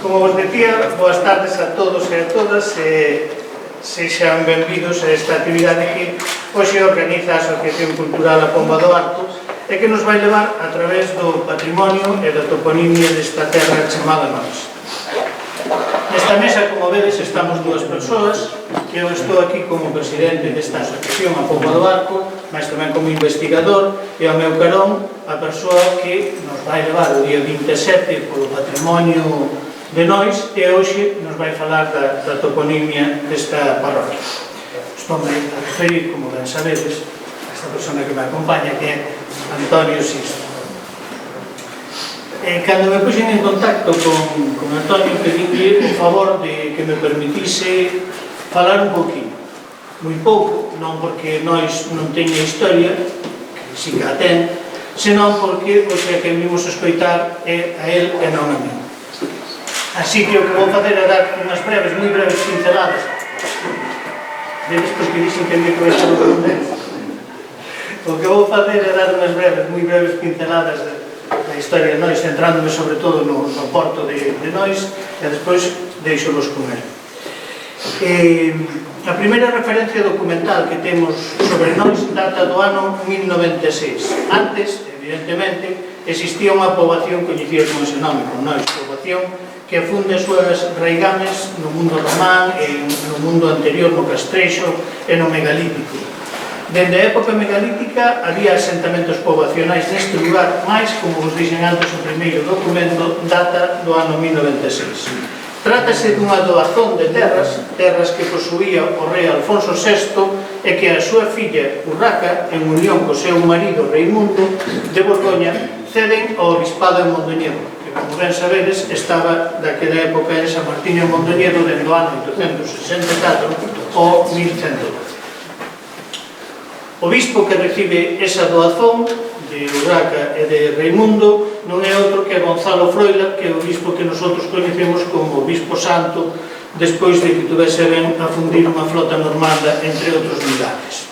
Como vos decía, boas tardes a todos e a todas e sexan benvidos a esta actividade que hoxe organiza a Asociación Cultural A Pomba do Arco e que nos vai levar a través do patrimonio e da toponimia desta terra chamada Nois. Nesta mesa, como vedes, estamos dúas persoas. Eu estou aquí como presidente desta Asociación A Pomba do Arco, mas tamén como investigador, e ao meu carón a persoa que nos vai levar o día 27 polo patrimonio de Nois e hoxe nos vai falar da toponimia desta parroquia. Estou-me a referir, como ben sabedes, a esta persona que me acompaña, que é Antonio Sisto. Cando me puxen en contacto con Antonio, pedinlle o favor de que me permitise falar un poquinho. Moi pouco, non porque Nois non teña historia, que si que a ten, senón porque o que vimos a escoitar é a él e non a mí. Así que o que vou facer é dar unhas breves, moi breves pinceladas. Dedes porque dixen que me começar o contexto. O que vou facer é dar unhas breves, moi breves pinceladas da historia de Nois, centrándome sobre todo no porto de Nois, e despois deixo-vos con él. A primeira referencia documental que temos sobre Nois data do ano 1096. Antes, evidentemente, existía unha poboación coñecida como ese nome, con Nois, poboación que funde as súas raigames no mundo román e no mundo anterior, no castrexo e no megalítico. Dende a época megalítica había asentamentos poboacionais neste lugar, máis, como vos dixen antes, o primeiro documento data do ano 1096. Trátase dunha doazón de terras que posuía o rei Alfonso VI e que a súa filla Urraca, en unión co seu marido Reimundo de Borgoña, ceden ao obispado de Mondoñedo, que, como ben sabedes, estaba daquela época en San Martiño de Mondoñedo dende o ano 864 ao 1112. O bispo que recibe esa doazón de Urraca e de Reimundo non é outro que Gonzalo Froila, que é o bispo que nosotros coñecemos como bispo santo despois de que tuvese ben a fundir unha flota normanda entre outros lugares.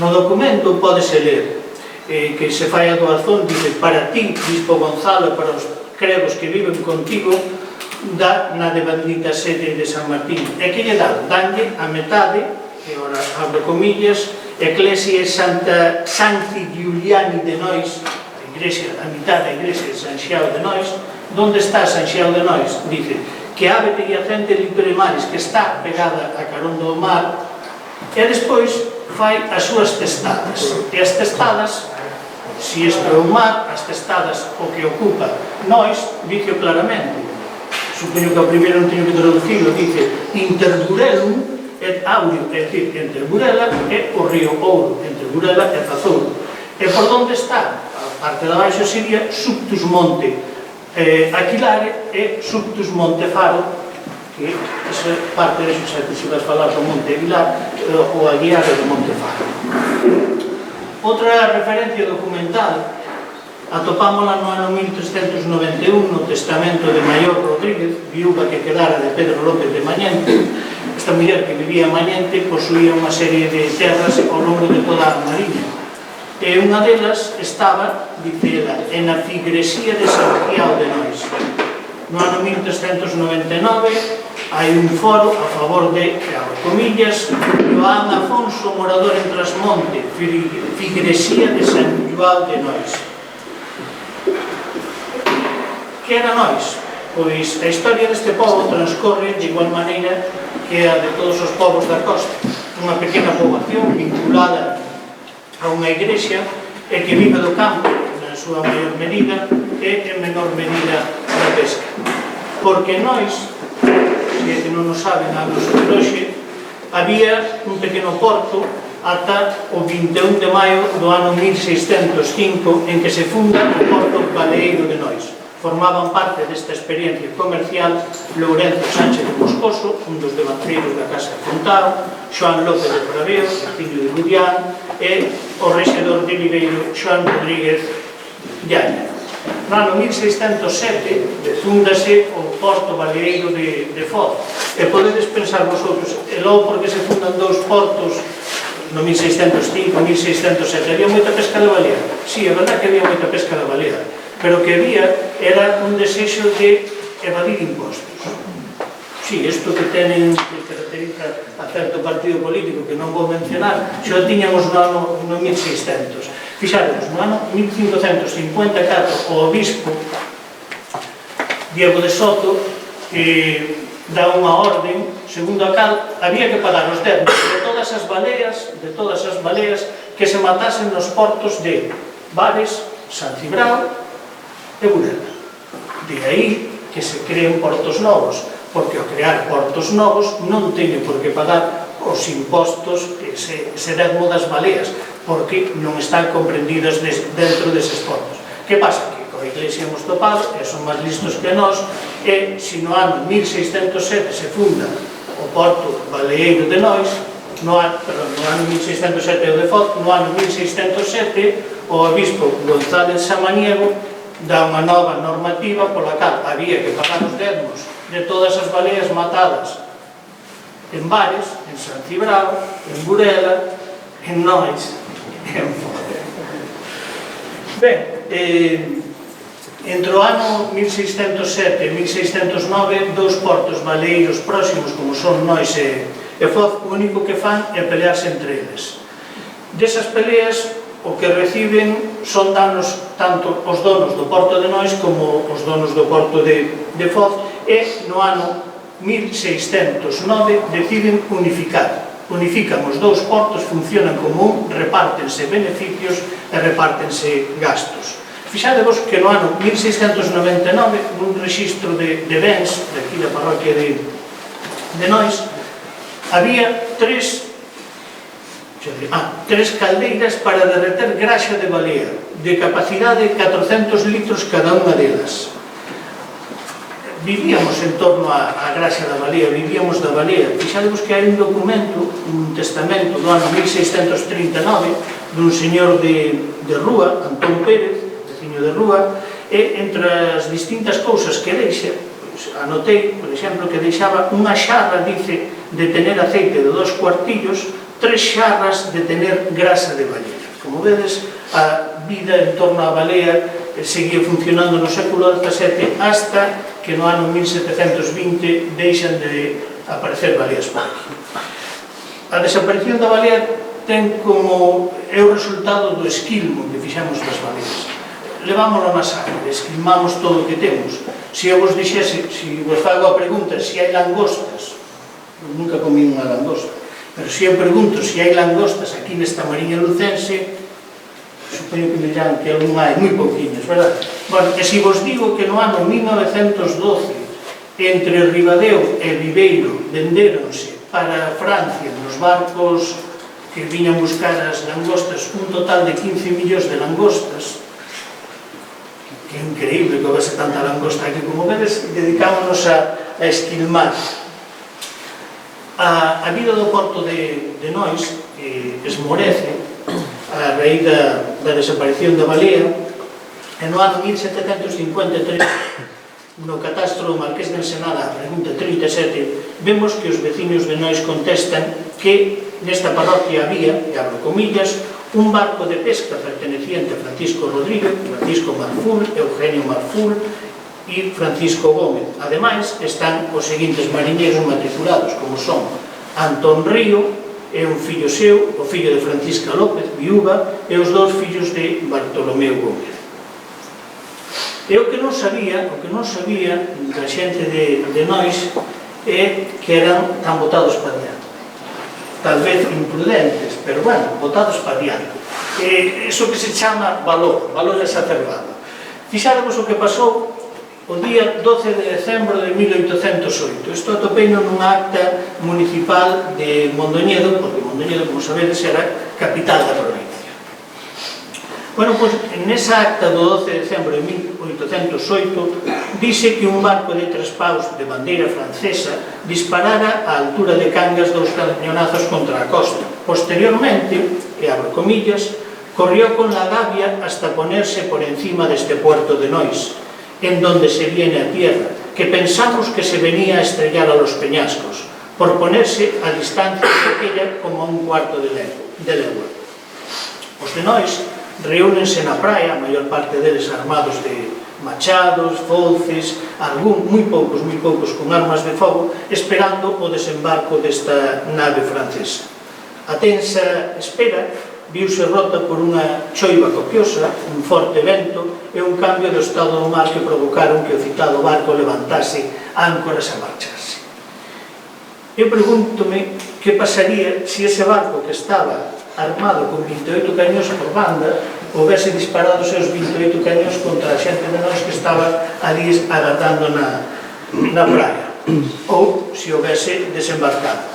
No documento pódese ler que se fai a doazón, dice: para ti, bispo Gonzalo, e para os cregos que viven contigo, dá na de bendita sede de San Martín. E que lle dá? Danlle a metade, que ora abro comillas, Ecclesia Santa Sancti Giuliani de Nois, a mitad da iglesia de San Xiao de Nois. Donde está San Xiao de Nois? Dice que ávete yacente libre mares, que está pegada a carón do mar, e despois fai as súas testadas. E as testadas, si isto é o mar, as testadas o que ocupa Nois, dice claramente. Supoño que ao primeiro non teño que traducirlo, dice Interburelum et Aureo, é dicir, entre Burela e o río Ouro, entre Burela e Fazouro. E por onde está? A parte de abaixo sería Subtus Monte Aquilare e Subtus Monte Faro, que esa parte de xo que se vas falar do Monte Aguilar ou Aguiar do Monte Faro. Outra referencia documental atopámola no ano 1391 no testamento de Maior Rodríguez, viúva que quedara de Pedro López de Mañente. Esta muller que vivía en Mañente posuía unha serie de terras ao longo de toda a Mariña. E unha delas estaba, dice ela, en a figresía de San Xiao de Nois. No ano 1399 hai un foro a favor de, abro comillas, Joan Afonso, morador en Trasmonte, figresía de San Xiao de Nois. Que era Nois? Pois a historia deste pobo transcorre de igual maneira que a de todos os povos da costa. Unha pequena poboación vinculada a unha igrexa e que vive do campo na súa maior medida e en menor medida da pesca. Porque Nois, se é que non o saben algo sobre hoxe, había un pequeno porto ata o 21 de maio do ano 1605 en que se funda o porto baleeiro de Nois. Formaban parte desta experiencia comercial Lourenzo Sánchez de Moscoso, un dos devanceiros da Casa de Fontao, Xoán López de Praveo, Martiño de Ludián e o rexedor de Libeiro, Xoán Rodríguez Llaña. No ano 1607 fundase o porto baleeiro de Foz. E podedes pensar vosotros, e logo porque se fundan dous portos no 1605, 1607, había moita pesca de balea? Sí, é verdad que había moita pesca de balea, pero o que había era un desexo de evadir impostos. Sí, isto que tenen, que caracteriza a certo partido político que non vou mencionar, xa o tiñamos no 1600. Fixáramos, no ano 1554 o obispo Diego de Soto dá unha orden segundo a cal había que pagar os dermos de todas as baleas que se matasen nos portos de Bares, San Cibrao e Burela. De aí que se creen portos novos, porque ao crear portos novos non teñen por que pagar os impostos que se dermo das baleas, porque non están comprendidos dentro deses portos. Que pasa? Que coa Iglesia hemos topado, e son máis listos que nós, e se no ano 1607 se funda o porto baleeiro de Nois, no ano 1607 o de Foz, no ano 1607 o obispo González Samaniego dá unha nova normativa pola cal había que pagar os dermos de todas as baleas matadas en Bares, en San Cibrao, en Burela, en Nois e en Foz. Ben, entre o ano 1607 e 1609, dous portos baleeiros próximos como son Nois e Foz, o único que fan é pelearse entre eles. Desas peleas, o que reciben son danos tanto os donos do porto de Nois como os donos do porto de Foz, e no ano 1609 deciden unifican os dous portos, funcionan como un, repártense beneficios e repártense gastos. Fixadevos que no ano 1699, nun registro de bens daqui da parroquia de Nois, había tres caldeiras para derreter graxa de balea, de capacidade de 400 litros cada unha delas. Vivíamos en torno á graxa da balea, vivíamos da balea. Fixadevos que hai un documento, un testamento do ano 1639 dun señor de Rúa, Antón Pérez, veciño de Rúa, e entre as distintas cousas que deixa, anotei, por exemplo, que deixaba unha xarra, dice, de tener aceite de 2 cuartillos, 3 xarras de tener grasa de balea. Como vedes, a vida en torno á balea seguía funcionando no século XVII hasta que no ano 1720 deixan de aparecer baleas por aquí. A desaparición da balea ten como é o resultado do esquilmo que fixamos das baleas. Levámoslo na sangre, esquilmamos todo o que temos. Se eu vos dixese, se vos fago a pregunta se hai langostas, nunca comí unha langosta, pero se eu pregunto se hai langostas aquí nesta mariña lucense, supoño que me dirán que algún hai, moi pouquinhas, verdad? Bueno, e se vos digo que no ano 1912 entre Ribadeo e Viveiro vendéronse para Francia nos barcos que viñan buscar as langostas un total de 15 millóns de langostas, que é increíble que houvese tanta langosta aquí. Como vedes, dedicámonos a esquilmar. A vida do porto de Nois esmorece a raíz da desaparición da balea, e no ano 1753, no catastro do Marqués de Ensenada, a pregunta 37, vemos que os veciños de Nois contestan que nesta parroquia había, e abro comillas, un barco de pesca perteneciente a Francisco Rodríguez, Francisco Marful, Eugenio Marful e Francisco Gómez. Ademais, están os seguintes mariñeiros matriculados, como son Antón Río, e un fillo seu, o fillo de Francisca López, viúva, e os dous fillos de Bartolomeu Gómez. E o que non sabía da xente de Nois é que eran tan botados para diante. Tal vez imprudentes, pero bueno, botados para diante. Eso que se chama valor exacerbado. Fixáramos o que pasou o día 12 de decembro de 1808. Isto atopeino nunha acta municipal de Mondoñedo, porque Mondoñedo, como sabedes, era capital da provincia. Bueno, pois, nesa acta do 12 de decembro de 1808 dice que un barco de 3 paus de bandeira francesa disparara á altura de Cangas 2 cañonazos contra a costa. Posteriormente, e abro comillas, corrió con la gavia hasta ponerse por encima deste puerto de Nois, en donde se viene a tierra, que pensamos que se venía a estrellar a los peñascos, por ponerse a distancia de aquella como a un cuarto de legua. Os de Nois reúnense na praia, a maior parte deles armados de machados, fouces, moi poucos con armas de fogo, esperando o desembarco desta nave francesa. A tensa espera viuse rota por unha choiva copiosa, un forte vento e un cambio do estado do mar que provocaron que o citado barco levantase áncoras a marcharse. Eu pregúntome que pasaría se ese barco que estaba armado con 28 cañóns por banda houvese disparado os seus 28 cañóns contra a xente de nós que estaba ali agardando na praia, ou se houvese desembarcado.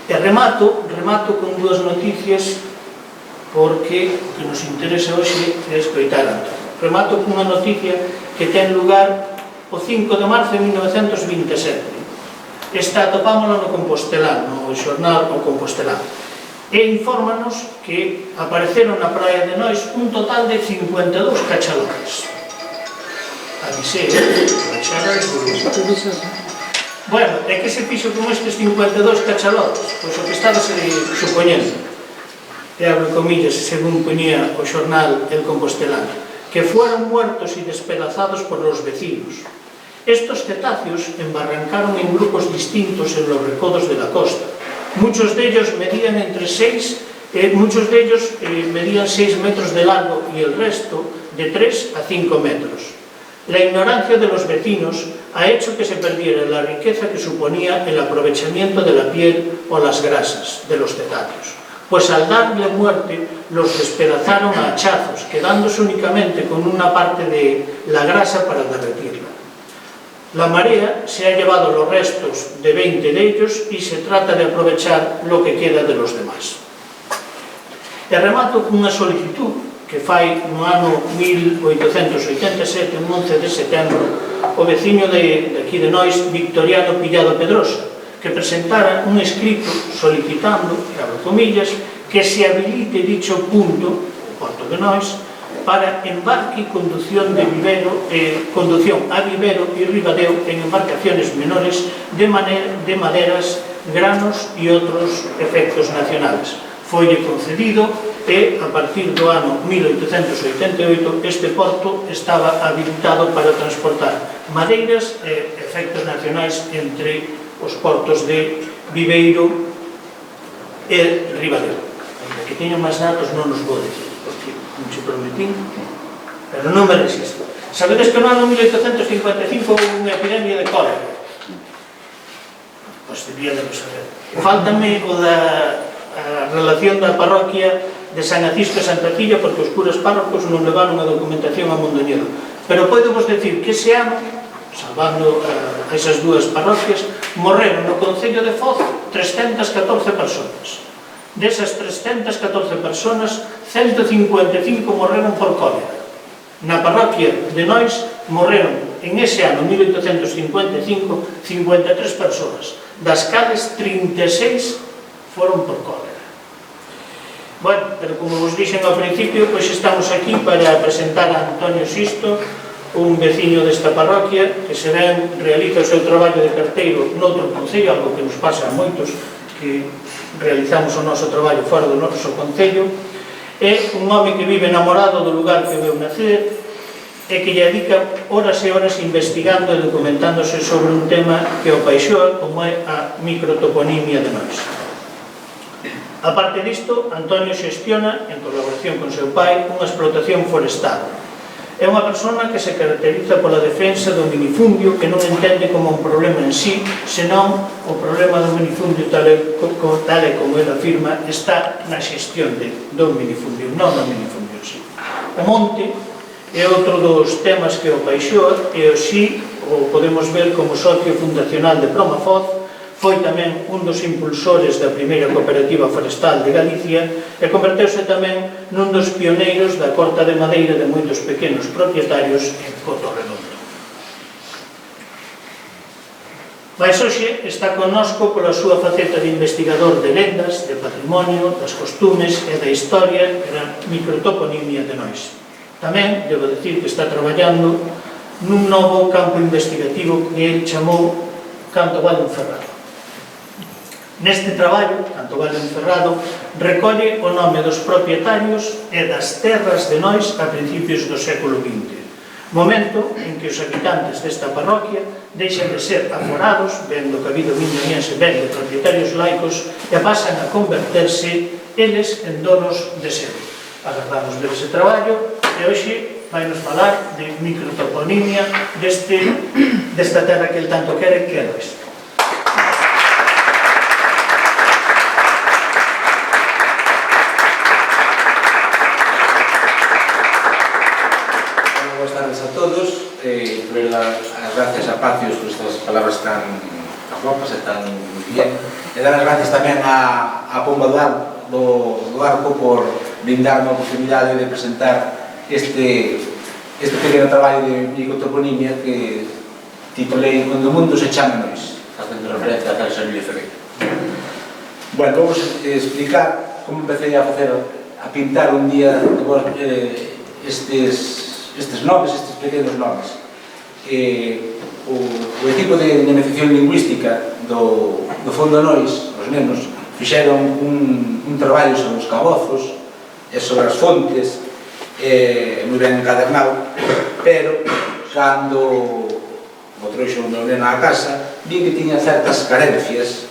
E remato con dúas noticias porque o que nos interesa hoxe é escoitar a Antonio. Remato con unha noticia que ten lugar o 5 de marzo de 1927. Esta atopámola no Compostelán, no xornal O Compostelán. E infórmanos que apareceron na praia de Nois un total de 52 cachalotes. Avisei, bueno, e que se fixo con estes 52 cachalotes? Pois o que estaba se supoñendo, e abre comillas, según poñía o xornal El Compostelán, que fueron muertos y despedazados por los vecinos. Estos cetáceos embarrancaron en grupos distintos en los recodos de la costa. Muchos de ellos medían 6 metros de largo y el resto de 3 a 5 metros. La ignorancia de los vecinos ha hecho que se perdiera la riqueza que suponía el aprovechamiento de la piel o las grasas de los cetáceos, pues al darle muerte los despedazaron a hachazos, quedándose únicamente con una parte de la grasa para derretirla. La marea se ha llevado los restos de 20 de ellos y se trata de aprovechar lo que queda de los demás. E remato cunha solicitud que fai no ano 1887, un 11 de setembro, o veciño de aquí de Nois, Victoriano Pillado Pedrosa, que presentara un escrito solicitando, abro comillas, que se habilite dicho punto, o Porto de Nois, para embarque y conducción a vivero y ribadeo en embarcaciones menores de maderas, granos y otros efectos nacionales. Foille concedido e, a partir do ano 1888, este porto estaba habilitado para transportar madeiras e efectos nacionais entre os portos de Viveiro e Ribadeo. Que teño máis datos non os vou decir, porque non se prometín, pero non me resisto. Sabedes que no ano 1855 houve unha epidemia de cólera? Pois debía de saber. Faltame o da relación da parroquia de San Acisco e Santa Cilla, porque os curas párrocos non levaron a documentación a Mondoñedo. Pero podo vos decir que ese ano, salvando a esas dúas parroquias, morreron no concello de Foz 314 personas. Desas 314 personas, 155 morreron por cólera. Na parroquia de Nois morreron en ese ano, 1855, 53 persoas, das cales 36 foron por cólera. Bueno, pero como vos dixen ao principio, pois estamos aquí para presentar a Antonio Sisto, un veciño desta parroquia que se ven realiza o seu traballo de carteiro noutro concello, algo que nos pasa a moitos que realizamos o noso traballo fora do noso concello. É un home que vive enamorado do lugar que veu nacer e que lle dedica horas e horas investigando e documentándose sobre un tema que o paixoa, como é a microtoponimia de Nois. A parte disto, Antonio xestiona, en colaboración con seu pai, unha explotación forestal. É unha persona que se caracteriza pola defensa do minifundio, que non entende como un problema en sí, senón o problema do minifundio, tal e como ele afirma, está na xestión do minifundio, non do minifundio en sí. O monte é outro dos temas que o paixoa e o sí o podemos ver como socio fundacional de Promafoz. Foi tamén un dos impulsores da primeira cooperativa forestal de Galicia e converteuse tamén nun dos pioneiros da corta de madeira de moitos pequenos propietarios en Cotorredondo. Mais hoxe está connosco pola súa faceta de investigador de lendas, de patrimonio, das costumes e da historia e da microtoponimia de Nois. Tamén, debo dicir que está traballando nun novo campo investigativo que ele chamou Canto Vale Enferrado. Neste traballo, Canto Vale Enferrado, recolle o nome dos propietarios e das terras de Nois a principios do século XX, momento en que os habitantes desta parroquia deixan de ser aforados, vendo que a vida miñoniense ven de propietarios laicos e pasan a converterse eles en donos de sede. Agardamos ver ese traballo e hoxe vai nos falar de microtoponimia desta terra que el tanto quere, que é Nois. Buenas tardes a todos. As gracias a Pacios por estas palabras tan guapas e tan bien. E dar as gracias tamén a Pomba do Arco por brindarme a oportunidade de presentar este pequeno traballo de microtoponimia que titulei Onde o mundo se chama Nois, facendo referencia a Carlos Emilio Ferreira. Bueno, vamos explicar como empecé a pintar un día estes nomes, estes pequenos nomes. O equipo de dinamización lingüística do Fondo Nois, os nenos, fixeron un traballo sobre os cabozos e sobre as fontes, moi ben encadernado, pero cando o trouxo o meu neno á casa, vi que tiña certas carencias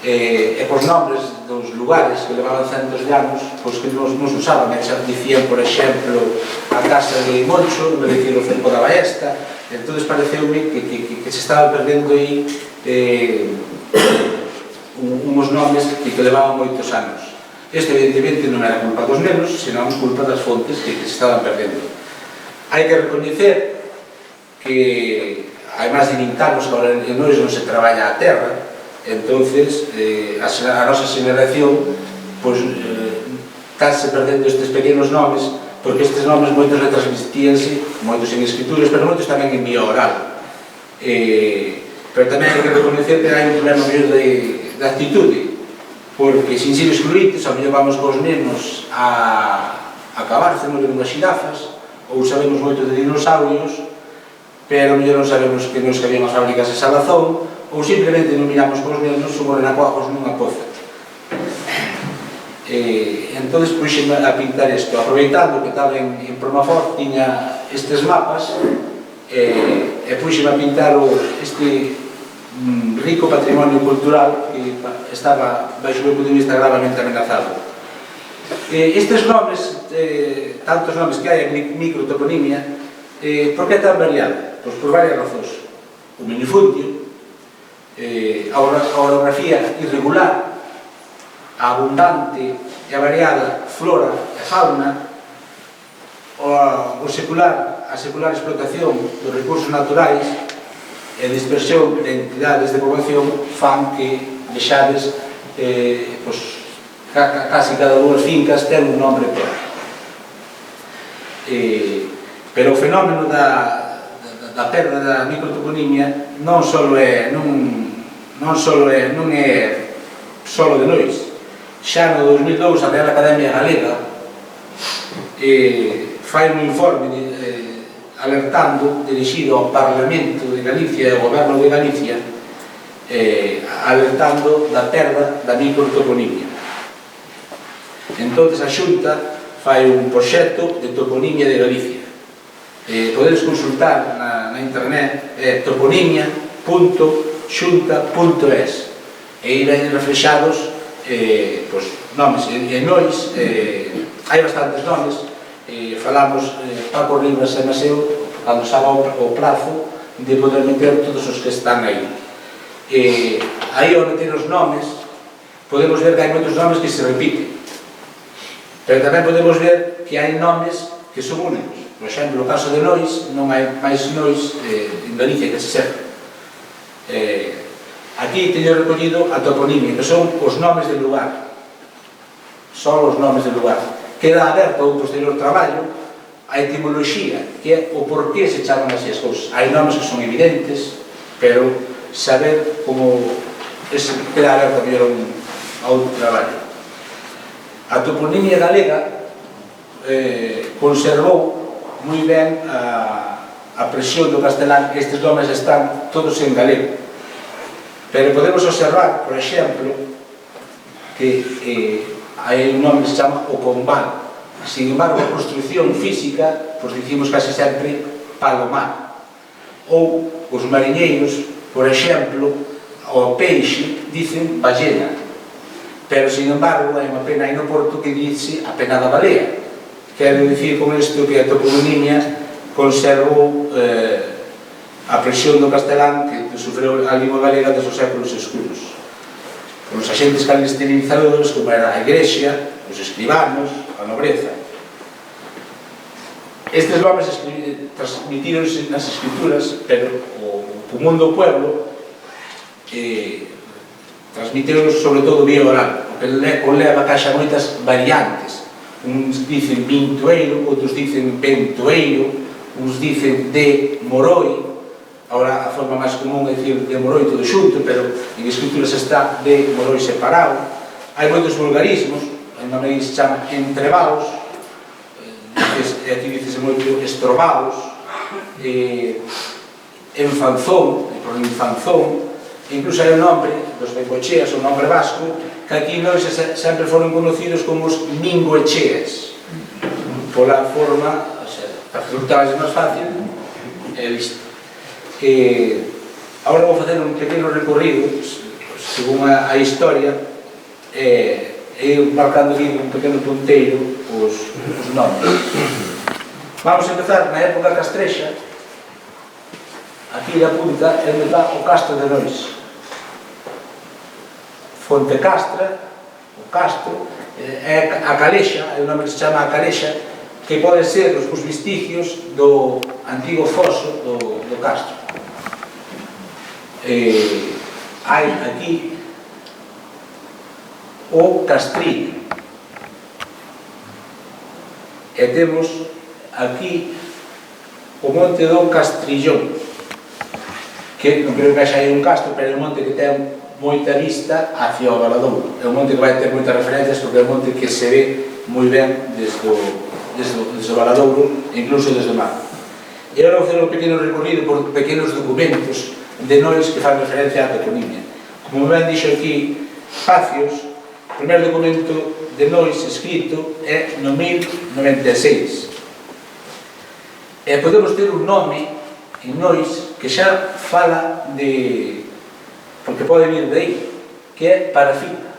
e pos nombres dos lugares que levaban centos de anos, pois que non se usaban, xa dicían, por exemplo, a casa de Moncho, non me dicir o Cerco da Baesta, entón pareceume que se estaba perdendo aí uns nomes que levaban moitos anos. Este, evidentemente, non era culpa dos nenos, senón culpa das fontes que se estaban perdendo. Hai que recoñecer que hai máis de 20 anos que agora en Nois non se traballa a terra, entonces a nosa xeneración estánse perdendo estes pequenos nomes, porque estes nomes moitos retransmitíanse, moitos en escrituras, pero moitos tamén en vía oral. Pero tamén hai que recoñecer que hai un problema mellor de actitude, porque sin ser excluídos, a mellor vamos cos nenos a acabar, facemos unhas xirafas, ou sabemos moito de dinosaurios, pero a mellor non sabemos que nos cabían as fábricas de Salazón, ou simplemente non miramos cos nenos como renacuajos nunha poza. Entón, puxeme a pintar isto, aproveitando que estaba en Permafort, tiña estes mapas, e puxeme a pintar este rico patrimonio cultural que estaba, baixo o meu punto de vista, gravemente amenazado. Estes nomes, tantos nomes que hai en microtoponimia, por que tan variada? Pois por varias razóns. O minifundio, a orografía irregular, a abundante e a variada flora e fauna, a secular explotación dos recursos naturais e dispersión de entidades de población fan que vexades casi cada dúas fincas ten un nombre propio. Pero o fenómeno da perda da microtoponimia non é solo de Nois. Xa no 2002 a Real Academia Galega fai un informe alertando, dirixido ao Parlamento de Galicia e ao Goberno de Galicia, alertando da perda da microtoponimia. Entón a Xunta fai un proxecto de toponimia de Galicia. Podedes consultar na internet toponimia.xunta.es e irán reflexados nomes. En Nois hai bastantes nomes. Falamos, Paco Rivas e Maseu, cando estaba o prazo de poder meter todos os que están aí. Aí ao meter os nomes podemos ver que hai moitos nomes que se repiten, pero tamén podemos ver que hai nomes que son únicos. Por exemplo, no caso de Nois, non hai máis Nois en Galicia que se sepa. Aquí teño recollido a toponimia, que son os nomes del lugar. Son os nomes del lugar. Queda aberto a un posterior traballo a etimoloxía, que é o porqué se chaman así as cousas. Hai nomes que son evidentes, pero saber como queda aberto a outro traballo. A toponimia galega conservou moi ben a presión do castelán, que estes nomes están todos en galego. Pero podemos observar, por exemplo, que hai un nome que se chama o Pombal. Sin embargo, a construcción física, pois dicimos casi sempre palomar. Ou os mariñeiros, por exemplo, ao peixe dicen ballena. Pero, sin embargo, hai unha pena aí no Porto que dice a pena da balea. Quero dicir con isto que a toponimia conservou a presión do castelán que sufreu a lingua galega dos séculos escuros. Os agentes clandestinizadores, como era a igrexa, os escribanos, a nobreza. Estes nomes transmitironse nas escrituras, pero o pulmón do pueblo transmitironse sobre todo vía oral, o que leva a caixa moitas variantes. Uns dicen vintoeiro, outros dicen ventoeiro, uns dicen de moroi. Ahora a forma máis común é dicir de moroi todo xunto, pero en escrituras está de moroi separado. Hai moitos vulgarismos, hai unha maneira que se chama entrevaos, e aquí dicese moito estrovaos, enfanzón, por enfanzón, incluso hai un nombre dos bengocheas, un nombre vasco, que aquí nós sempre foron conocidos como os mingoecheas, pola forma, para resultar máis fácil, é isto. Agora vou facer un pequeno recorrido según a historia e marcando aquí un pequeno punteiro os nomes. Vamos a empezar na época castrexa. Aquí na punta é onde está o Castro de Nois. Fonte Castra, o Castro, é a Calexa, é o nome que se chama a Calexa, que pode ser os vestigios do antigo foso do Castro. Hai aquí o Castrillo e temos aquí o monte do Castrillón, que non creo que haxa aí un castro, pero é un monte que ten moita vista hacia o Valadouro. É un monte que vai ter moitas referencias porque é un monte que se ve moi ben desde o Valadouro e incluso desde o mar. E agora vou facer un pequeno recorrido por pequenos documentos de Nois que fan referencia á toponimia. Como ben dixo aquí Pacios, o primeiro documento de Nois escrito é no 1096. E podemos ter un nome en Nois que xa fala de... porque pode vir de aí, que é Parafita.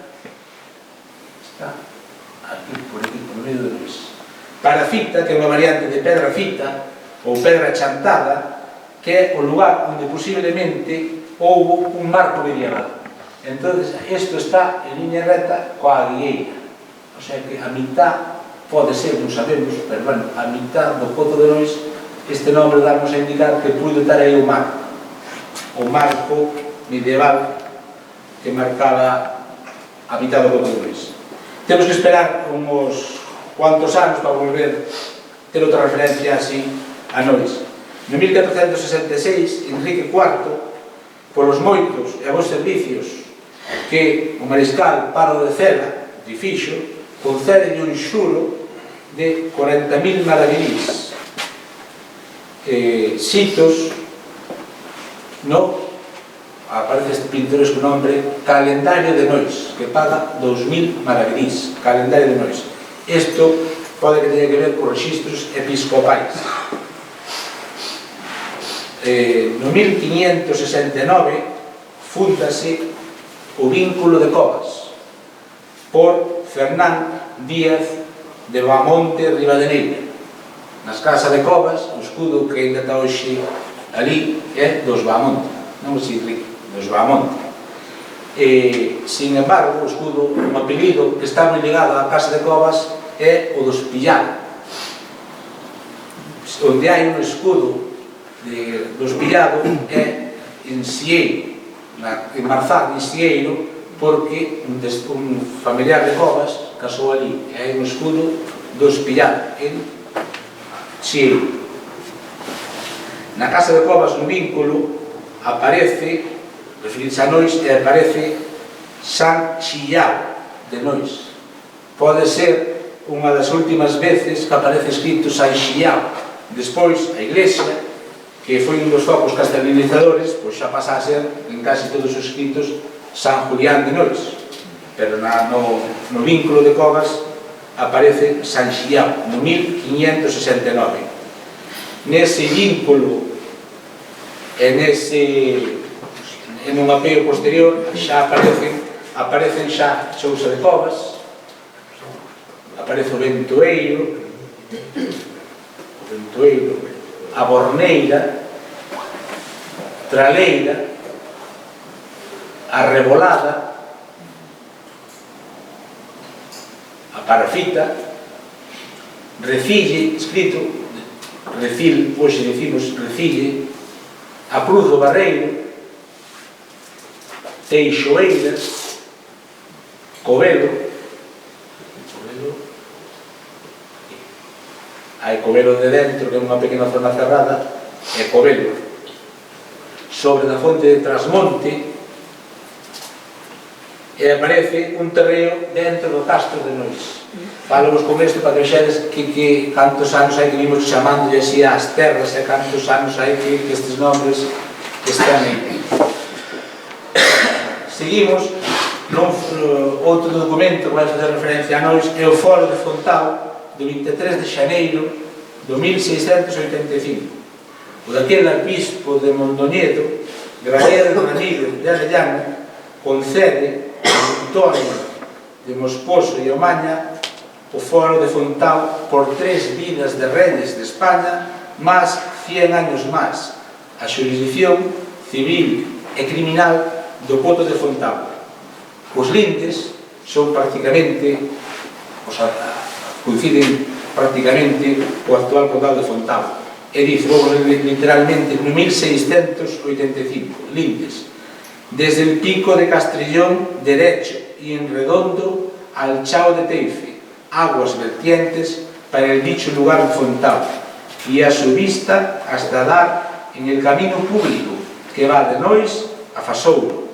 Está aquí, por medio de Nois. Parafita, que é unha variante de pedra fita ou pedra chantada, que é o lugar onde posiblemente houve un marco medieval. Entón, isto está en liña recta coa Aguieira. O sea que a mitad, pode ser, non sabemos, pero bueno, a mitad do Pozo de Nois, este nombre damos a indicar que puido estar aí o marco medieval que marcaba a mitad do Pozo de Nois. Temos que esperar uns cuantos anos para volver ter outra referencia así a Nois. No 1466, Enrique IV, polos moitos e bons servicios que o mariscal Pardo de Cela lle fixo, concede un xuro de 40.000 maravedís, sitos no, aparece este pintoresco nombre, Calendario de Nois, que paga 2.000 maravedís, Calendario de Nois. Isto pode que teña que ver con registros episcopais. No 1569 fúndase o vínculo de Covas por Fernán Díaz de Bamonte Rivadeneira. Nas casas de Covas, o escudo que ainda está hoxe ali é dos Bamonte, non os Enrique, dos Bamonte. Sin embargo, o escudo, un apelido que está moi ligado á casa de Covas é o dos Pillado, onde hai un escudo dos Pillado é en Sieiro, en Marzal, en Sieiro, porque un familiar de Covas casou ali, e hai un escudo dos Pillado en Sieiro. Na casa de Covas, no vínculo, aparece, referirse a Nois, e aparece San Xillao de Nois. Pode ser unha das últimas veces que aparece escrito San Xillao. Despois, a iglesia, que foi un dos focos castelinizadores, pois xa pasa a ser, en casi todos os escritos, San Julián de Nois. pero no vínculo de covas aparece San Xiao, no 1569. Nese vínculo en un apeo posterior xa aparecen xa Sousa de Covas, aparece o Ventoeiro, a Borneira, Traleira, a Rebolada, a Parafita, Recille, escrito Recil, hoxe decimos Recille, a Cruz do Barreiro, Teixoeiras, Covelo, hai Covelo de dentro, que é unha pequena zona cerrada, e Covelo. Sobre da fonte de Trasmonte, e aparece un terreo dentro do castro de Nois. Falamos con isto para que vexedes que cantos anos hai que vimos chamándolle así ás terras, e cantos anos hai que estes nombres están aí. Seguimos, outro documento que vai facer referencia a Nois é o Foro de Fontao, do 23 de xaneiro do 1685. O daquele arpispo de Mondoñedo, Gravedo de Ramírez de Arellano, concede a Antonio de Moscoso e Omaña o Foro de Fontao por 3 vidas de reyes de España máis 100 años máis, a xurisdicción civil e criminal do Poto de Fontao. Os lindes son prácticamente, coinciden prácticamente o actual condado de Fontao. E dice, literalmente, no 1685, lindes, desde el pico de Castrillón derecho y en redondo al Chao de Teife, aguas vertientes para el dicho lugar de Fontao, y a su vista hasta dar en el camino público que va de Nois a Fasouro,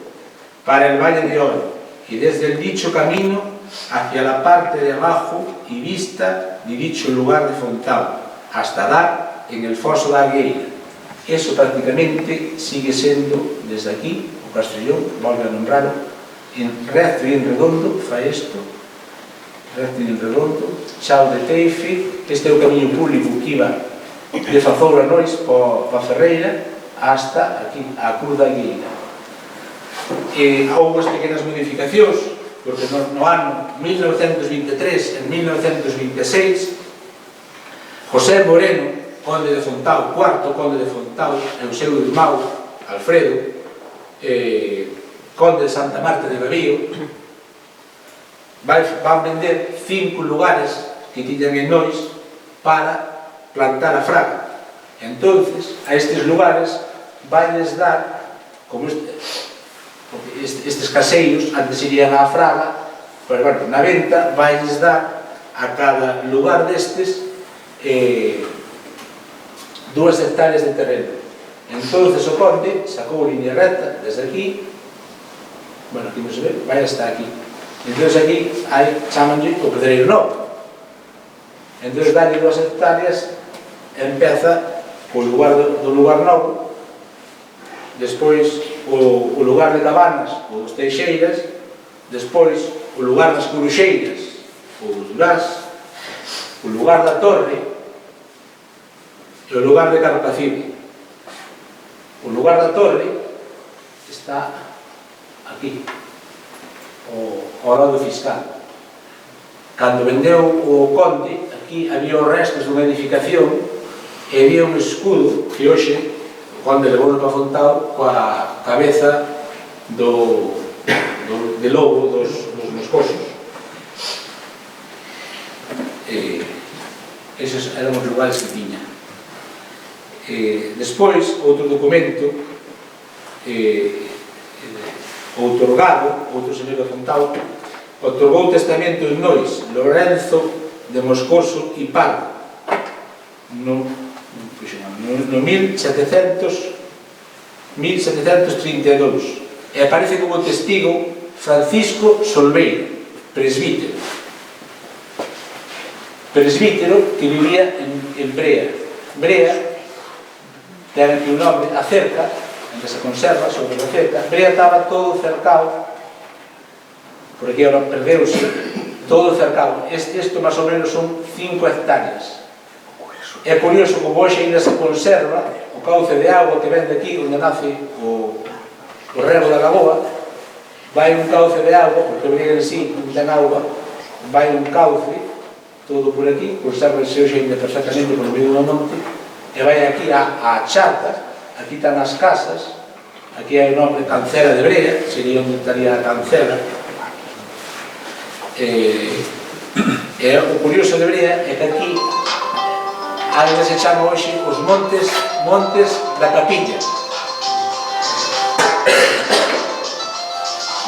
para el Valle de Oro, y desde el dicho camino hacia la parte de abajo y vista de dicho lugar de Fontao, hasta dar en el foso da Algueira. Eso prácticamente sigue sendo, desde aquí, o Castrillón, volve a nombrarlo, en recto e en redondo, fai isto, recto e en redondo, Chao de Teife, este é o camiño público que iba de Fazouro a Nois, pa Ferreira, hasta aquí, a Cruz da Algueira. Houve as pequenas modificacións, porque no ano 1923 e 1926, José Moreno, conde de Fontao, cuarto conde de Fontao, e o seu irmão, Alfredo, conde de Santa Marta de Babío, van vender 5 lugares que tiñan en Nois para plantar a fraga. Entonces, a estes lugares vanles dar, como estes caseiros, antes irían á fraga, pero bueno, na venta vanles dar a cada lugar destes 2 hectáreas de terreno. Entonces o conde sacou línea recta desde aquí, bueno, aquí non se ve, vai hasta aquí. Entonces aquí hai, chamanlle o Pedreiro Novo. Entonces dalle 2 hectáreas, empeza o lugar do lugar novo, despois o lugar de Cabanas, o dos Teixeiras, despois o lugar das Coruxeiras, o dos Durás, o lugar da Torre, e o lugar de Carpacide. O lugar da Torre está aquí, ao lado fiscal. Cando vendeu o conde, aquí había os restos dunha edificación e había un escudo que hoxe o conde levou para Fontao coa cabeza de lobo dos moscosos. Eses eran os lugares que tiña. Despois, outro documento outorgado, outro señor de Fontao, outorgou testamento en Nois, Lorenzo de Moscoso e Pardo, no 1732, e aparece como testigo Francisco Solveira, presbítero que vivía en Brea. Brea ten aquí un nome, a cerca, onde se conserva sobre a cerca. Brea estaba todo cercado por aquí ahora perdeuse, todo cercado. Isto máis ou menos son 5 hectáreas. É curioso como hoxe ainda se conserva o cauce de agua que ven de aquí, onde nace o rego da lagoa. Vai un cauce de agua, porque o río en sí non ten agua, vai un cauce, todo por aquí, conserva-se hoxe ainda perfectamente por medio do monte, e vai aquí a chata, aquí están as casas, aquí hai o nome Cancela de Brea, sería onde estaría a Cancela. E o curioso de Brea é que aquí ainda se chama hoxe os montes da Capilla.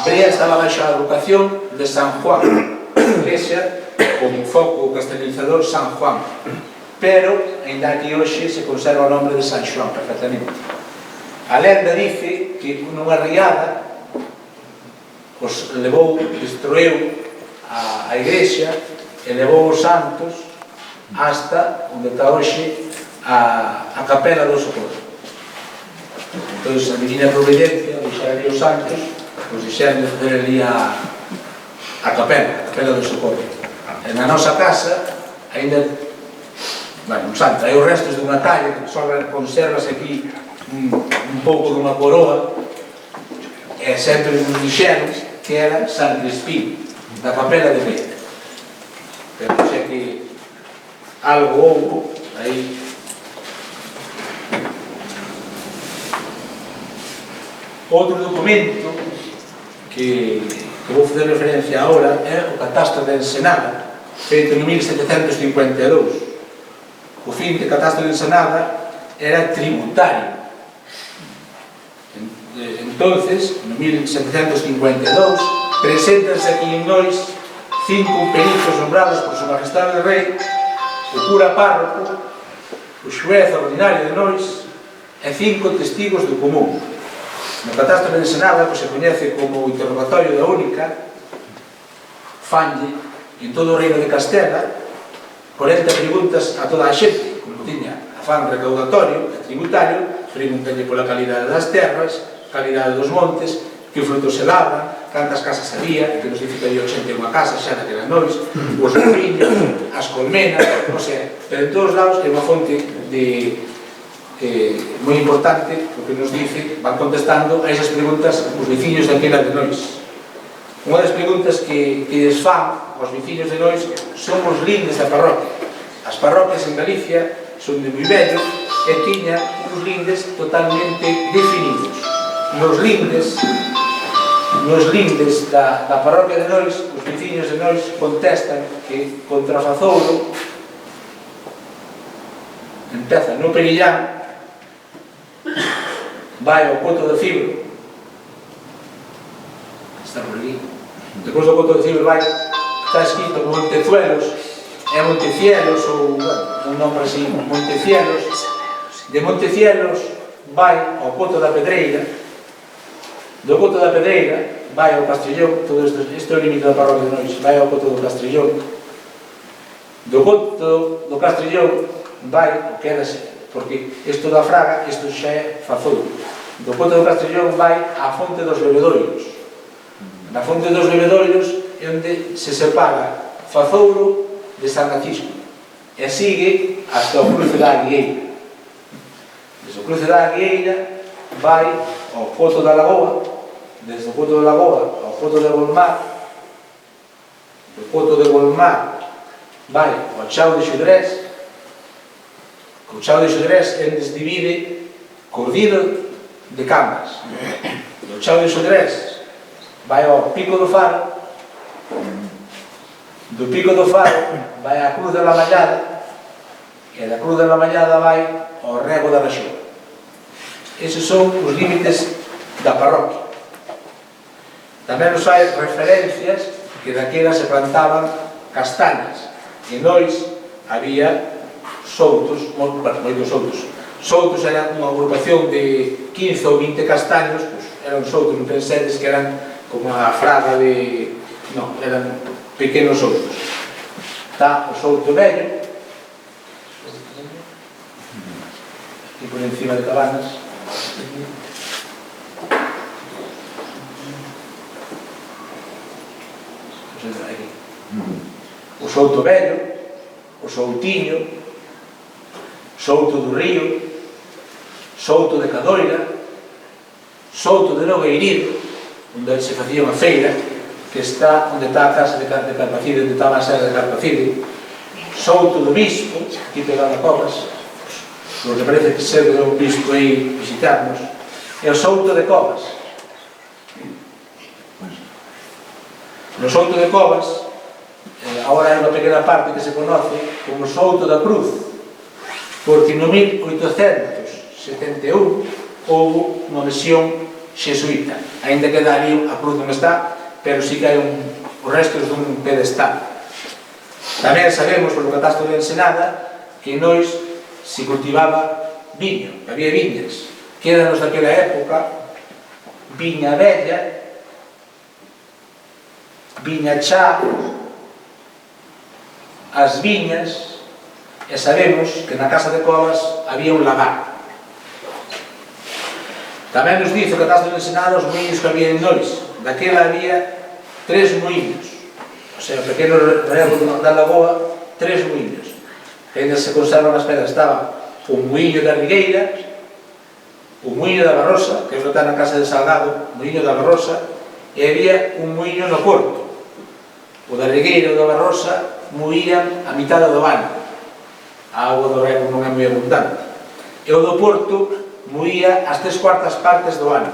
Brea estaba baixo a advocación de San Juan, iglesia como foco castelizador San Juan, pero ainda aquí hoxe se conserva o nome de San Xoán perfectamente. A lenda dice que nunha riada os levou, destruiu a iglesia e levou os santos hasta onde está hoxe a capela do Socorro. Entón, a Divina Providencia deixar ali os santos, os dixeron de fazer ali a capela do Socorro. E na nosa casa ainda un santo, hai os restos dunha talla que só conservas aquí un pouco dunha coroa, e sempre nos dixeron que era San Crispín da capela de Brea, pero sei que algo houve aí. Outro documento que vou fazer referencia agora é o Catastro de Ensenada, feito en 1752. O fin de Catastro de Ensenada era tributario. Entonces, en 1752, presentanse aquí en Nois 5 peritos nombrados por Su Majestade o Rei, o cura párroco, o xuez ordinario de Nois e 5 testigos do común. No Catastro de Ensenada, que se coñece como o interrogatorio da única, fanlle en todo o reino de Castela 40 preguntas a toda a xente, como tiña afán recaudatorio e tributario, preguntalle pola calidade das terras, calidade dos montes, que frutos se labran, cantas casas había, que nos dice que había 81 casas xa naquela Nois, os viños, as colmenas, non sei, pero en todos lados é unha fonte moi importante, o que nos dice, van contestando a esas preguntas os veciños daquela de Nois. Unha das preguntas que les fan aos veciños de Nois son os lindes da parroquia. As parroquias en Galicia son de moi vello e tiñan uns lindes totalmente definidos. Nos lindes da parroquia de Nois, os veciños de Nois contestan que contra Fazouro empeza no Perillán, vai ao Coto de Fibro, está por aquí, depois do Coto de Fibro vai, está escrito Montezuelos e Montecielos, ou un nome así, Montecielos. De Montecielos vai ao Coto da Pedreira, do Coto da Pedreira vai ao Castrillón, todo isto é o límite da parroquia de Nois, vai ao Coto do Castrillón, do Coto do Castrillón vai, quédase, porque isto da Fraga, isto xa é Fazouro, do Coto do Castrillón vai á Fonte dos Bebedoiros. Na Fonte dos Bebedoiros é onde se separa Fazouro de San Francisco e sigue hasta o cruce da Aguieira. Desde o cruce da Aguieira vai ao Coto da Lagoa, desde o Coto da Lagoa ao Coto de Golmar, do Coto de Golmar vai ao Chao de Xudrés, o Chao de Xudrés eles divide Cordido de Camas. Do Chao de Xudrés vai ao Pico do Faro, do Pico do Faro vai á Cruz da Lamallada e da Cruz da Lamallada vai ao Rego da Raxón. Eses son os límites da parroquia. Tamén nos hai referencias que daquela se plantaban castañas. En Nois había soutos, moitos soutos. Soutos era unha agrupación de 15 ou 20 castaños, pues, eran soutos, non pensedes que eran como a fraga de... non, eran pequenos soutos. Está o souto vello, aquí por encima de Cabanas, Souto Vello, o Soutiño, Souto do Río, Souto de Cadoira, Souto de Nogueirido, onde se facía unha feira, que está onde está a casa de Carpacide, onde estaba a serra de Carpacide, Souto do Bispo, aquí pegado a Covas, porque parece que ser de un bispo aí visitarnos, e o Souto de Covas. No Souto de Covas, agora é unha pequena parte que se conoce como Souto da Cruz, porque no 1871 houve unha misión xesuíta, ainda que ali a cruz non está, pero sí que hai os restos dun pedestal. Tamén sabemos, polo catastro de Ensenada, que nois se cultivaba viño, que había viñas. Quédanos daquela época viña vella, viña chá, as viñas, e sabemos que na casa de Covas había un lagar. Tamén nos dice o catastro de Ensenada os moinhos que había en Nois. Daquela había 3 moinhos, o sea, o pequeno rego da lagoa, 3 moinhos. Ainda se conservan as pedras. Estaba o moinho da Rigueira, o moinho da Barrosa, que está na casa de Salgado, o moinho da Barrosa, e había un moinho no Porto. O da Rigueira e o da Barrosa moían a mitad do ano. A auga do rego non é moi abundante. E o do Porto moía as 3/4 partes do ano.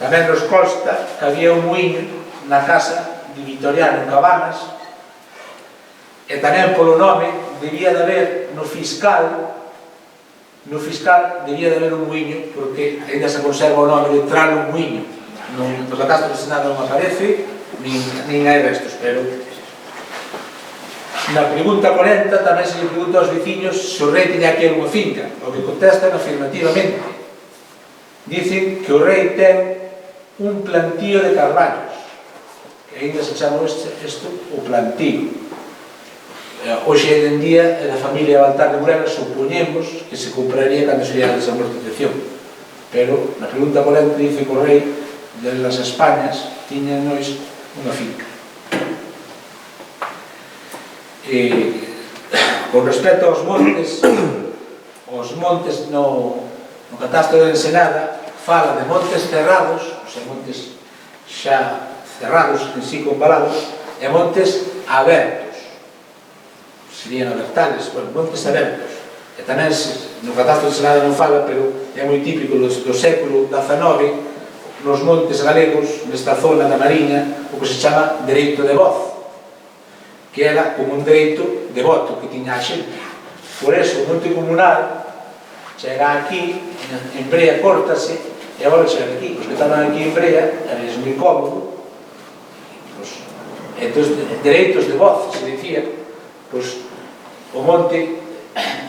Tamén nos consta que había un moinho na casa de Vitoriano en Cabanas, e tamén polo nome debía de haber no fiscal debía de haber un moinho, porque ainda se conserva o nome de Tralo Moinho. No catastro de Ensenada non aparece, nin hai restos, pero na pregunta 40 tamén se lle pregunta aos veciños se o rei tiña aquí unha finca, o que contestan afirmativamente. Dicen que o rei ten un plantío de carballos, que ainda se chama isto o plantío. Hoxe en día, a familia Baltar de Morena supoñemos que se compraría cando sería a desamortización, pero na pregunta 40 dice que o rei de las Españas tiña Nois unha finca. Con respecto aos montes no catastro de Ensenada fala de montes cerrados, ou sea, montes xa cerrados en sí con valados, e montes abertos, serían abertales, bueno, montes abertos. E tamén no catastro de Ensenada non fala, pero é moi típico do século XIX, nos montes galegos, nesta zona da Mariña, o que se chama dereito de voz, que era como un dereito de voto que tiña a xente. Por eso, o monte comunal chega aquí, en Brea córtase, e agora chega aquí. Os que estaban aquí en Brea, é moi cómodo. Entón, dereitos de voz, se dicía, o monte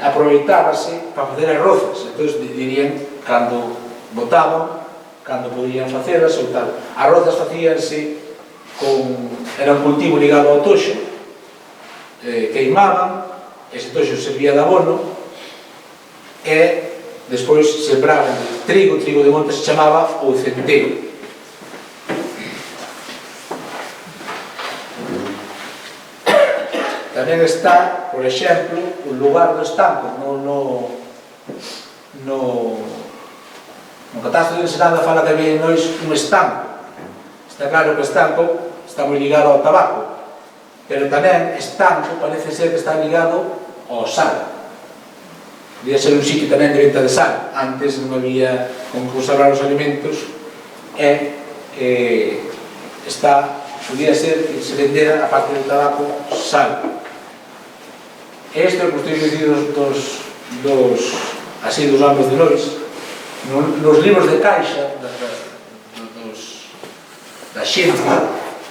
aproveitábase para facer as rozas. Entón, dirían, cando votaban, cando podían facelas ou tal. As rozas facíanse era un cultivo ligado ao toxo, queimaban, ese toxo servía de abono, e despois sembraban trigo de monte se chamaba o centeiro. Tamén está, por exemplo, o lugar do estanco no catastro de Ensenada fala que había en Nois un estanco. Está claro que o estanco está moi ligado ao tabaco, pero tamén estanco parece ser que está ligado ao sal. Podía ser un sitio tamén de venta de sal. Antes non había como conservar os alimentos, e podía ser que se vendera, a parte do tabaco, sal. Este é o que estou dicindo dos homes de Nois. Nos libros de caixa da xente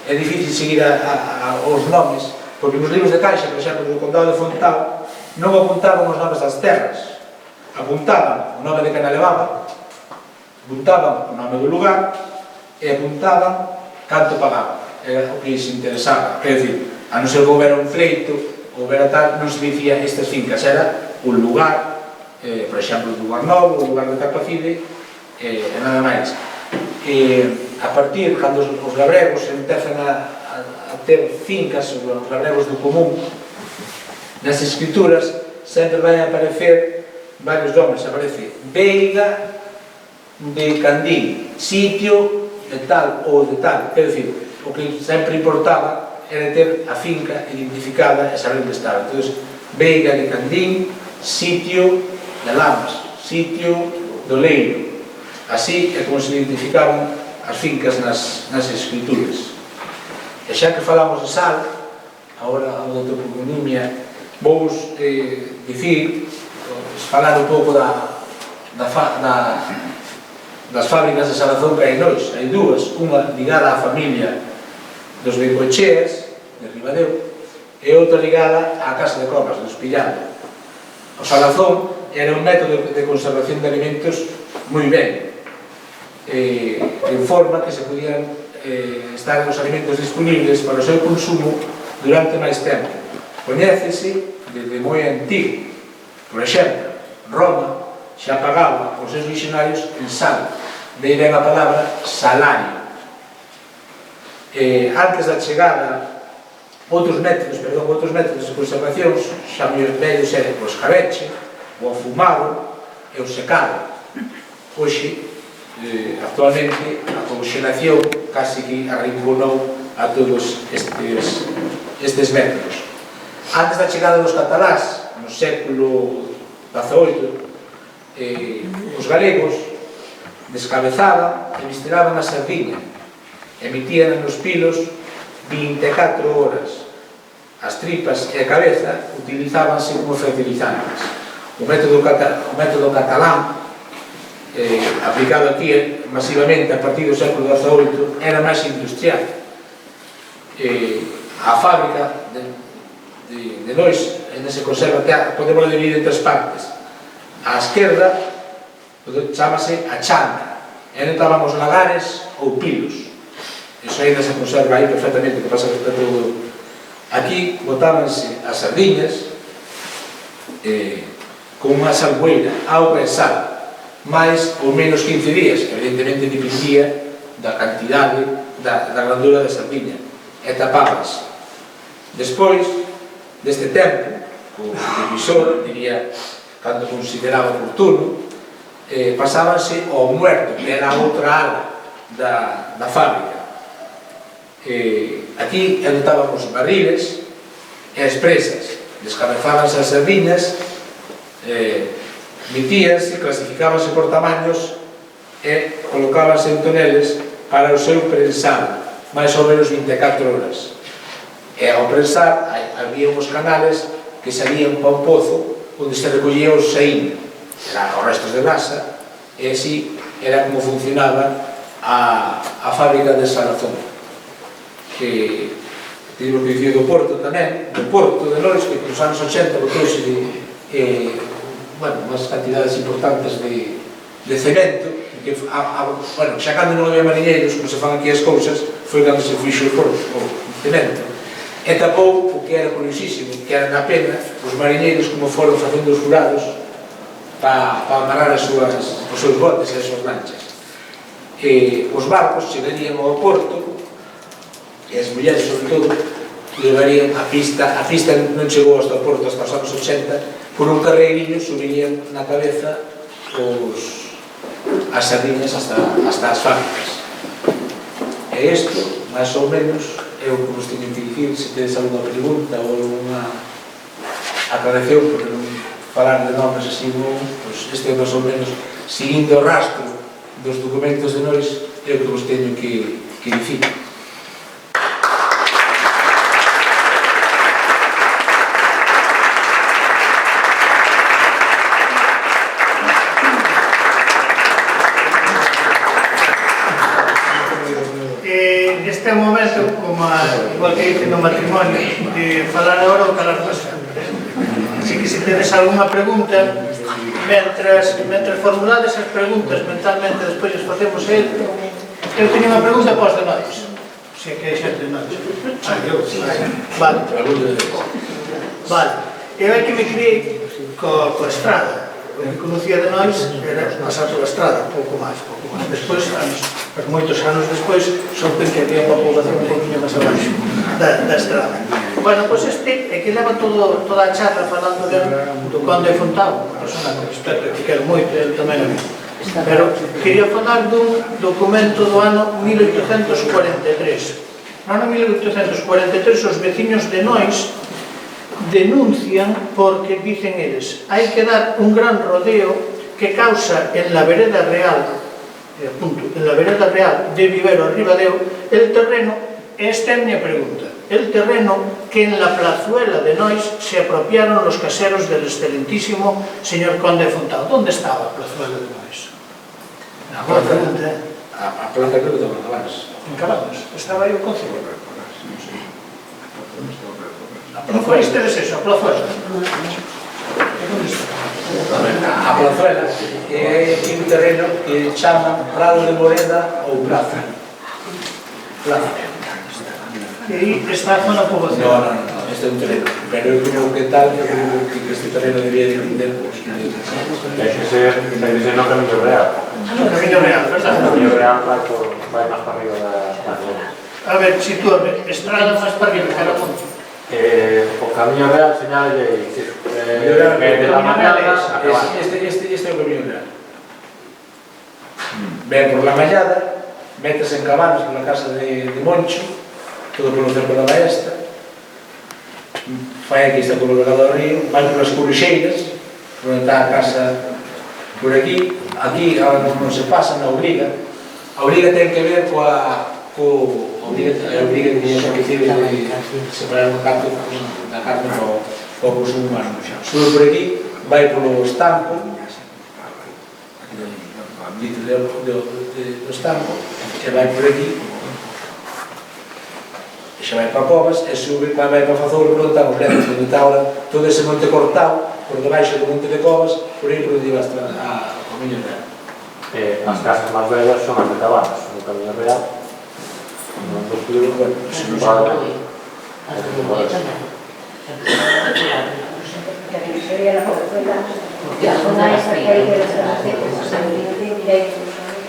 é difícil seguir os nomes, porque nos libros de caixa, por exemplo, do condado de Fontao, non apuntaban os nomes das terras, apuntaban o nome de quen a levaba, apuntaban o nome do lugar e apuntaban canto pagaban. Era o que lles interesaba. Quer dizer, a non ser que houbera un pleito, houbera tal, non se dicía estas fincas, era un lugar, por exemplo, do lugar novo, o lugar de Carpacide, e nada máis. A partir, cando os labregos empezan a a ter fincas, os labregos do común, nas escrituras sempre vai aparecer varios nomes, aparece Veiga de Candín, sitio de tal ou de tal, quer dicir, o que sempre importaba era ter a finca identificada e saber onde estaba. Entón, Veiga de Candín, sitio de Lamas, sitio do Leiro. Así é como se identificaban as fincas nas escrituras. E xa que falamos de sal, agora a da toponimia, vou dicir, falar un pouco das fábricas de Salazón que hai nois. Hai dúas, unha ligada á familia dos Bengocheas, de Ribadeo, e outra ligada á Casa de Comas, dos Pillado. O Salazón era un método de conservación de alimentos moi ben, en forma que se podían estar os alimentos disponibles para o seu consumo durante máis tempo. Coñécese desde moi antigo. Por exemplo, Roma xa pagaba os seus visionarios en sal, de aí ven a palabra salario. Antes da chegada outros métodos de conservación xa moi vellos eran o escabeche, o afumado e o secado. Hoxe, actualmente, a congelación casi que arrinconou a todos estes métodos. Antes da chegada dos catalás, no século XVIII, os galegos descabezaban e misturaban a sardiña, emitían nos pilos 24 horas. As tripas e a cabeza utilizábanse como fertilizantes. O método catalán, aplicado aquí masivamente a partir do século XVIII, era máis industrial. A fábrica de nois ainda se conserva, podemos dividir en tres partes. A esquerda chamase a chanda, e non estaban os lagares ou pilos. Iso ainda se conserva aí perfectamente, que pasa que está todo. Aquí botábanse as sardiñas con unha salmoeira, auga e sal, máis ou menos 15 días, evidentemente dependía da cantidade, da grandura da sardiña, e tapábanse. Despois deste tempo, o revisor, diría, cando consideraba oportuno, pasábanse ao muerto, que era a outra ala da fábrica. Aquí anotábamos barriles e as presas, descabezábanse as sardiñas, metíanse, clasificábanse por tamaños e colocábanse en toneles para o seu prensado, máis ou menos 24 horas. E ao prensar había uns canales que salían para un pozo onde se recollía o saín, os restos de grasa, e así era como funcionaba a fábrica de Salazón. Que temos que dicir do Porto tamén, do Porto de Lois, que nos anos 80 botouse unhas cantidades importantes de cemento, que xa cando non había mariñeiros, como se fan aquí as cousas, foi cando se fixo o Porto, o cemento, e tapou o que era curiosísimo, que era na pena os mariñeiros como foron facendo os furados para amarrar os seus botes e as súas lanchas. Os barcos chegarían ao Porto e as mulleres, sobre todo, levarían a pista non chegou hasta o Porto hasta os anos 80, por un carreirinho subirían na cabeza as sardiñas hasta as fábricas. E isto, máis ou menos, é o que vos teño que dicir. Se tedes alguna pregunta ou alguna aclaración, porque non falar de nomes así, pois este é máis ou menos, seguindo o rastro dos documentos de Nois, é o que vos teño que dicir. Neste momento, como igual que dice no matrimonio, de falar agora ou calar para sempre. Así que se tedes alguna pregunta, mentras formulades as preguntas mentalmente, despois as facemos a ele. Eu teño unha pregunta para os de Nois. Se que hai xente de Nois. Vale. Eu é que me criei coa estrada. O que conocía de Nois era pasar pola estrada, pouco máis. Despois, moitos anos despois, souben que había unha población un pouquinho máis abaixo. da estrada. Bueno, pois este é que leva toda a charla falando do Conde Fontao, unha persona con respeto que quero moito, ele tamén a mí. Pero quería falar dun documento do ano 1843. No ano 1843 os veciños de Nois denuncian porque, dicen eles, hai que dar un gran rodeo que causa en la vereda real, en la vereda real de Vivero a Ribadeo, el terreno, esta é a miña pregunta, el terreno que en la plazuela de Nois se apropiaron los caseros del excelentísimo señor Conde Fontao. ¿Dónde estaba a plazuela de Nois? A plaza creo que estaba en Cabanas. En Cabanas. Estaba aí o concello. Non foi istedes eso, a plazuela? A plazuela é un terreno que chaman Prado de Moreda ou Plaza. Plaza. E aí está a zona poboación. No, este é un terreno. Pero eu creo que tal, eu creo que este terreno debía de vender. Hay que ser no Camino Real. Camino Real, verdad? Camino Real vai máis para arriba da zona. A ver, sitúame, estrada máis para arriba, que era monte. O Camino Real señala de la Mallada a Cabanas. Este é o Camino Real. Ven por la Mallada, metes en Cabanas pola casa de Moncho, todo polo cerco da Maestra, fai aquí, está polo legado do río, vai polas Coruxeiras, onde está a casa por aquí non se pasa na Obriga. A Obriga ten que ver coa Obriga que tiña que separar o carne da carne co consumo humano. Sube por aquí, vai polo Estampo, dito do Estampo, e vai por aquí, e xa vai para Covas, e sube, vai para Fazouro, por onde está os Lentos, onde está ahora todo ese monte cortado, por debaixo do monte de Covas, por aí por onde iba a Camino Real. As casas máis vellas son as de Cabanas, no Camino Real. Non construíron, bueno,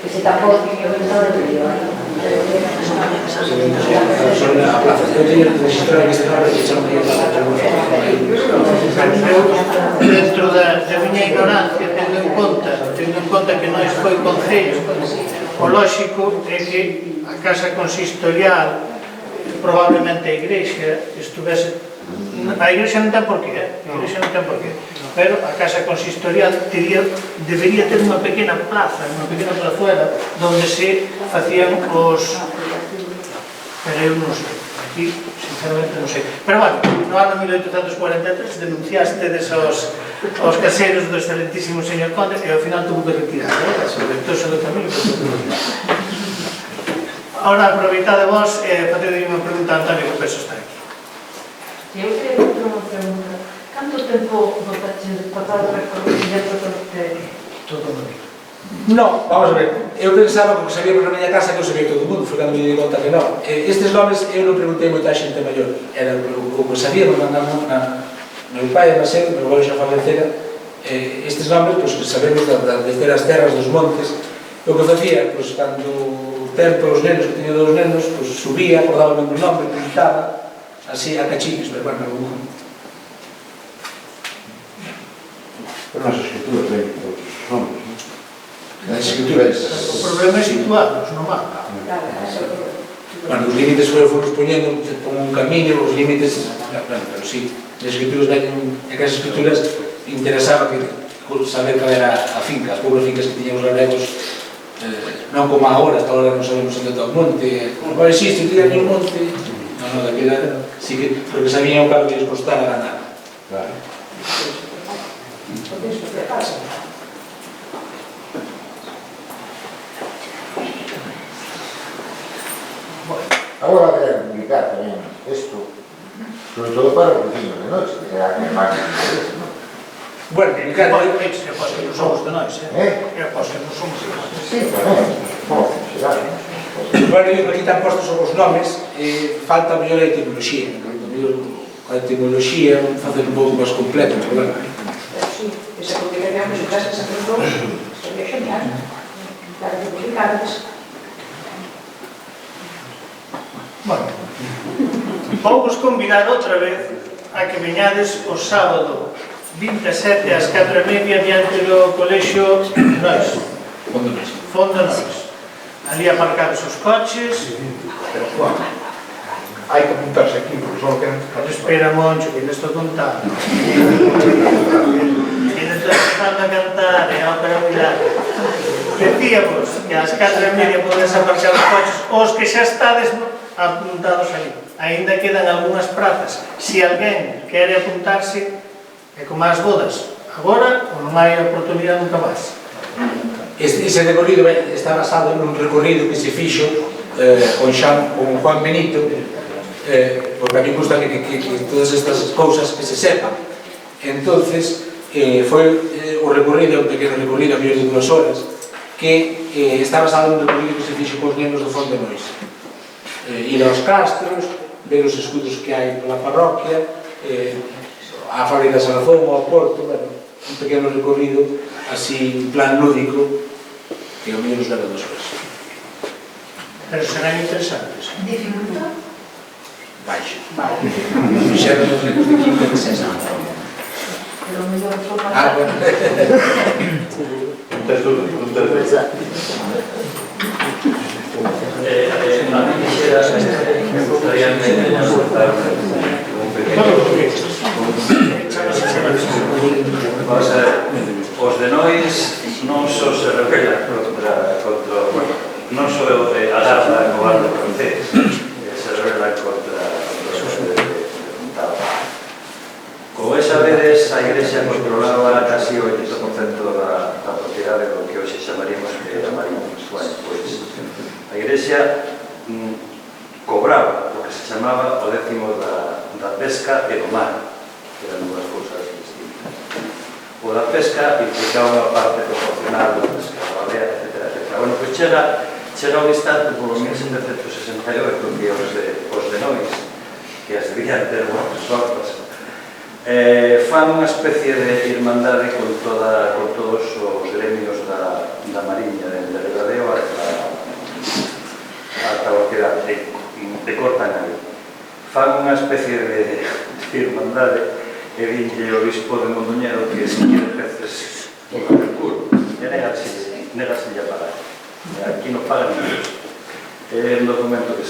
ese tampouco tiño pensado en río. A plaza, eu teño registrado que este nombre que chamamos de plaza, Dentro da miña ignorancia, tendo en conta que non foi concello, o lóxico é que a casa consistorial, probablemente a igrexa, estuvese... A igrexa non ten por qué, pero a casa consistorial debería ter unha pequena plaza, unha pequena plazuela, onde se facían os... Pero eu non sei, aquí, sinceramente non sei. Pero bueno, no ano 1843 denunciastedes aos caseros do excelentísimo señor Conde e ao final tuvo que retirar, sobre todo do camiño que tuvo que retirar. Ahora, aproveitade vos e facedelle unha pregunta a Antonio, que penso está aquí. Eu quero unha pregunta. Canto tempo votaxe por todo o recorrimiento Todo o mundo. No, vamos a ver, eu pensaba que o que sabía por na miña casa que o sabía todo o mundo, foi cando me di conta que non. Estes nomes eu non preguntei moita xente maior, era o que sabíamos meu pai nasceu, meu avó xa falecera, estes nomes, pois, que sabemos de as terras dos montes, o que facía, pois, cando o tempo os nenos, que tiña dos nenos, pois, subía, acordaba o meu nome, pintaba, así a cachiques, pero bueno, Pero nas escrituras de outros nomes, non? Nas escrituras. O problema é situarnos no mapa. Bueno, os límites foron poñendo como un camiño, os límites, pero sí, as escrituras veñen, e que as escrituras interesaba que saber cal era a finca, as pobres fincas que tiñamos os gregos, non como agora, hasta agora non sabemos onde está o monte, non existe, tiña un monte, non, daquela, sí que, porque sabían o cargo que lles costara ganar. Claro. Agora quero publicar tamén isto, sobre todo para os vecinos de noche, que será que máis interés, non? Bueno, publicar... É pos que non somos de nós, é pos que non somos de nós. Sí, tamén, como será, non? Bueno, eu aquí están postos os nomes, falta mellor a etimoloxía, a etimoloxía facer un pouco máis completo, verdad? Sí, esa publicación que se casa entre os dous sería genial. Claro que publicarles. Bueno, Vou vos convidar outra vez a que veñades o sábado 27 ás 4:30 diante do Colexio Nois, Fondo Nois. Ali aparcados os coches. Pero, Juan, hai que apuntarse aquí, porque só queren... Espera, Moncho, que ainda estou contando. Ainda estou empezando a cantar, é a ópera milagre. Decíamos que ás 4:30 podes aparcar os coches, os que xa estades apuntados aí. Ainda quedan algunhas prazas. Se alguén quere apuntarse, é como as bodas. Agora, ou non hai oportunidade nunca máis. Ese recorrido está basado nun recorrido que se fixo con Juan Benito, porque a mí gusta que todas estas cousas que se sepan. Entonces, foi o recorrido, un pequeno recorrido a mellor de 2 horas, que está basado nun recorrido que se fixo cos nenos do Fondo Nois. Ir aos castros, ver os escudos que hai pola parroquia, a fábrica de Salazón, ao porto, un pequeno recorrido así, en plan lúdico, que ao mellor nos leva 2 horas. Pero serán interesantes. Dificulta? Baixo. Fixeron os ricos de quinta de sexta. Pero mellor forma... Bueno. Non tes dúdas, non tes dúdas. A mí quisiera, me gustaría aportar un pequeño... Vamos a ver, os de Nois non só se rebelan contra non só a garda do goberno francés, se rebelan contra os de Montado. Como sabedes, a Igrexa controlaba casi o 80% da propiedade do que hoxe chamaríamos a Mariña. Bueno, pois, a Igrexa cobraba o que se chamaba o 10º da pesca e do mar, que eran dúas cousas distintas. O da pesca implicaba unha parte proporcional da pesca da balea, etc. Bueno, pois chega o instante, por 1768, que os de Nois, que as debían ter boas sortas, fan unha especie de irmandade con todos os gremios da Mariña, dende Ribadeo ata o que te cortan aí. Fan unha especie de irmandade e vinlle o obispo de Mondoñedo que se quere peces por el culo e negase a pagar. Aquí non pagan nada. É un documento que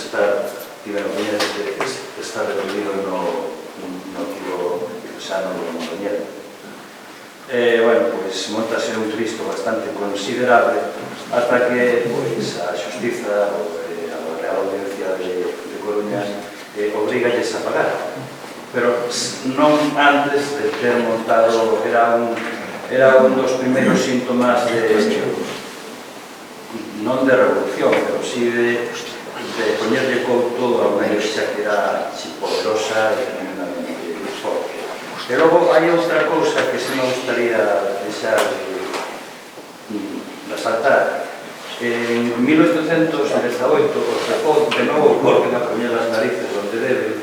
tiveron que está reunido no arquivo diocesano de Mondoñedo. Bueno, pois montase un Cristo bastante considerable hasta que a Xustiza a Real Audiencia de Coruña obrigalles a pagar. Pero non antes de ter montado, era un dos primeiros síntomas non de revolución, pero sí de poñerlle couto a unha igrexa que era poderosa e tremendamente forte. E logo hai outra cousa que se me gustaría deixar de saltar. En 1818 os dejou de novo porque a poñer as narices onde debe.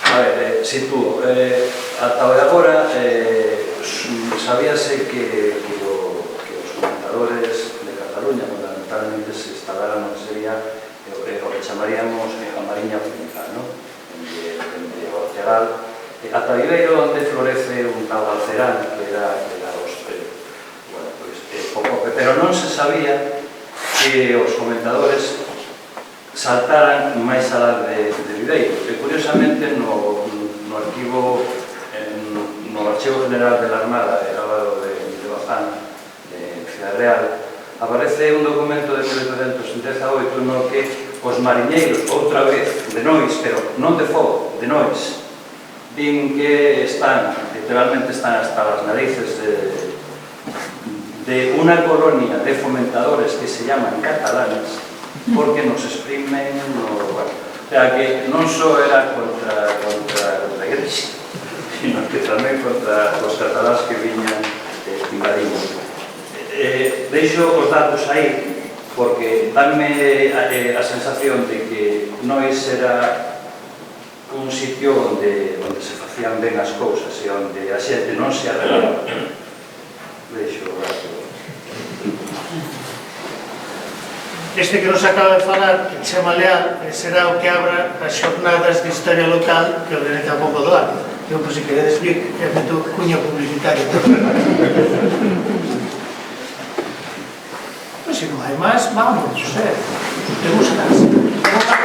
A ver, sitúo, ata o de agora sabíase que os comentadores de Cataluña fundamentalmente se instalaran no que sería o que chamaríamos a Mariña Occidental, dende o Ortegal ata Viveiro, onde florece un tal Alcerán, que era pero non se sabía que os comentadores saltaran máis alá de Viveiro. E curiosamente no arquivo, no Archivo General de la Armada, era o lado de Bazán, de Ciudad Real, aparece un documento de 1818 no que os mariñeiros, outra vez, de Nois, pero non de Fogo, de Nois, din que literalmente están hasta las narices de una colonia de fomentadores que se llaman catalanes, porque nos exprimen o sea, que non só era contra a Igrexa, sino que tamén contra os cataláns que viñan invadindo. Deixo os datos aí porque danme a sensación de que Nois era un sitio onde se facían ben as cousas e onde a xente non se arreglaba. Deixo o dato. Este que nos acaba de falar, que chama Leal, será o que abra as xornadas de historia local que organiza a pouco do ano. Eu, por se queredes vir, que meto cuña publicitaria. Pois se non hai máis, vamos, temos casa.